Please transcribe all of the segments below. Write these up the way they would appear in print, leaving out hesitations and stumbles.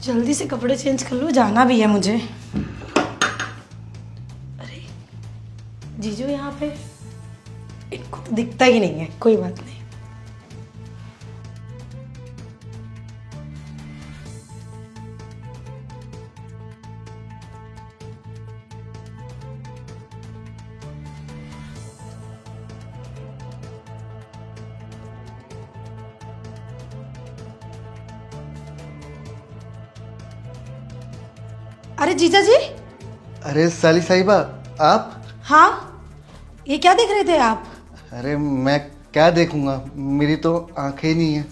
जल्दी से कपड़े चेंज कर लो, जाना भी है मुझे। अरे जीजू यहाँ पे, इनको तो दिखता ही नहीं है। कोई बात नहीं। अरे जीजा जी। अरे साली साहिबा, आप? हाँ, ये क्या देख रहे थे आप? अरे मैं क्या देखूंगा, मेरी तो आंखें ही नहीं है।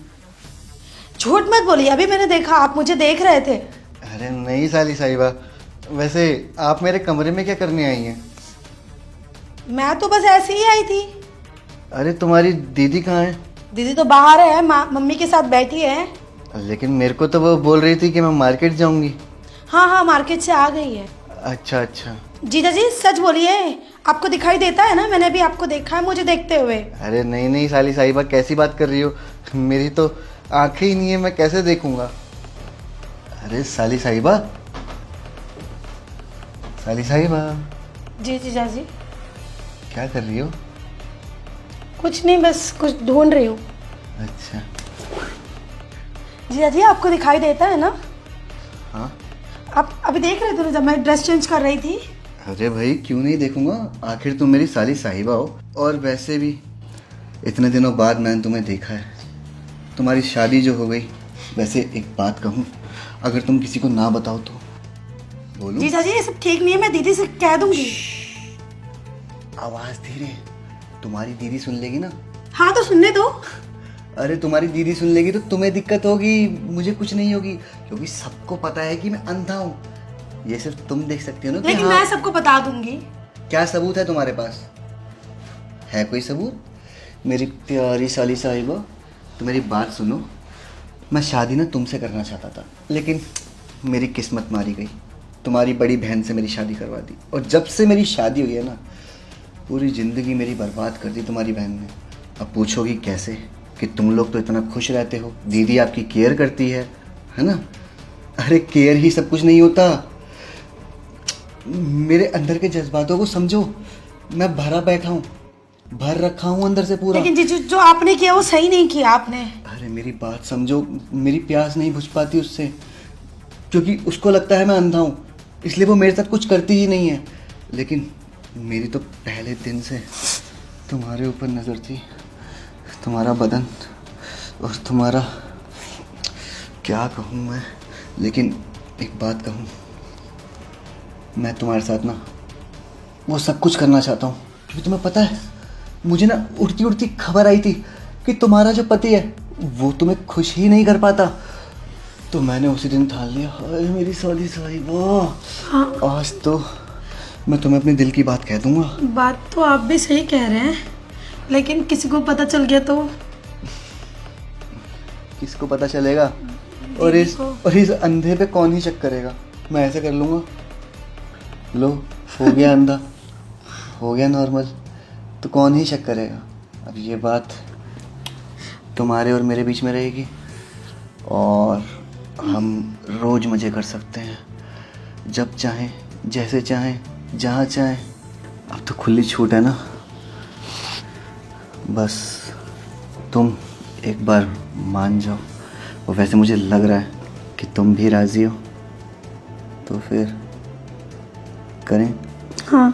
झूठ मत बोलिए, अभी मैंने देखा आप मुझे देख रहे थे। अरे नहीं साली साहिबा, वैसे आप मेरे कमरे में क्या करने आई हैं? मैं तो बस ऐसे ही आई थी। अरे तुम्हारी दीदी कहाँ है? दीदी तो बाहर है, मम्मी के साथ बैठी है। लेकिन मेरे को तो वो बोल रही थी कि मैं मार्केट जाऊंगी। हाँ हाँ, मार्केट से आ गई है। अच्छा अच्छा। जीजा जी सच बोलिए, आपको दिखाई देता है ना? मैंने भी आपको देखा है मुझे देखते हुए। अरे नहीं नहीं साली साहिबा, कैसी बात कर रही हो? मेरी तो आंखें ही नहीं है, मैं कैसे देखूंगा? अरे साली साहिबा, साली साहिबा, जी जीजा जी। क्या कर रही हो? कुछ नहीं, बस कुछ ढूंढ रही हूँ। अच्छा। जीजा जी आपको दिखाई देता है ना? हाँ। आप अभी देख रहे थे ना जब मैं ड्रेस चेंज कर रही थी? अरे भाई क्यों नहीं देखूंगा, आखिर तुम मेरी साली साहिबा हो। और वैसे भी इतने दिनों बाद मैंने तुम्हें देखा है, तुम्हारी शादी जो हो गई। वैसे एक बात कहूँ, अगर तुम किसी को ना बताओ तो? बोलो। जीजा जी ये सब ठीक नहीं है, मैं दीदी से कह दूंगी। आवाज धीरे, तुम्हारी दीदी सुन लेगी ना। हाँ तो सुनने दो। अरे तुम्हारी दीदी सुन लेगी तो तुम्हें दिक्कत होगी, मुझे कुछ नहीं होगी, क्योंकि सबको पता है कि मैं अंधा हूँ। ये सिर्फ तुम देख सकती हो ना कि लेकिन हाँ। मैं सबको बता दूंगी। क्या सबूत है तुम्हारे पास? है कोई सबूत? मेरी प्यारी साली साहिबा, तो मेरी बात सुनो। मैं शादी ना तुमसे करना चाहता था, लेकिन मेरी किस्मत मारी गई। तुम्हारी बड़ी बहन से मेरी शादी करवा दी, और जब से मेरी शादी हुई है ना, पूरी ज़िंदगी मेरी बर्बाद कर दी तुम्हारी बहन ने। अब पूछोगी कैसे, कि तुम लोग तो इतना खुश रहते हो, दीदी आपकी केयर करती है ना? अरे केयर ही सब कुछ नहीं होता। मेरे अंदर के जज्बातों को समझो। मैं भरा बैठा हूँ, भर रखा हूँ अंदर से पूरा। लेकिन जीजू जो आपने किया वो सही नहीं किया आपने। अरे मेरी बात समझो, मेरी प्यास नहीं बुझ पाती उससे, क्योंकि उसको लगता है मैं अंधा हूँ, इसलिए वो मेरे साथ कुछ करती ही नहीं है। लेकिन मेरी तो पहले दिन से तुम्हारे ऊपर नज़र थी, तुम्हारा बदन और तुम्हारा, क्या कहूँ मैं। लेकिन एक बात कहूँ, मैं तुम्हारे साथ ना वो सब कुछ करना चाहता हूँ, क्योंकि तुम्हें पता है, मुझे ना उड़ती उड़ती खबर आई थी कि तुम्हारा जो पति है वो तुम्हें खुश ही नहीं कर पाता। तो मैंने उसी दिन ठान लिया, हाय मेरी साली साहिबा, हाँ। आज तो मैं तुम्हें अपने दिल की बात कह दूंगा। बात तो आप भी सही कह रहे हैं, लेकिन किसी को पता चल गया तो? किसको पता चलेगा? और इस अंधे पे कौन ही शक करेगा? मैं ऐसे कर लूँगा, लो हो गया अंधा, हो गया नॉर्मल, तो कौन ही शक करेगा? अब ये बात तुम्हारे और मेरे बीच में रहेगी, और हम रोज़ मज़े कर सकते हैं, जब चाहें, जैसे चाहें, जहाँ चाहें। अब तो खुली छूट है ना। बस तुम एक बार मान जाओ, और वैसे मुझे लग रहा है कि तुम भी राज़ी हो, तो फिर करें? हाँ।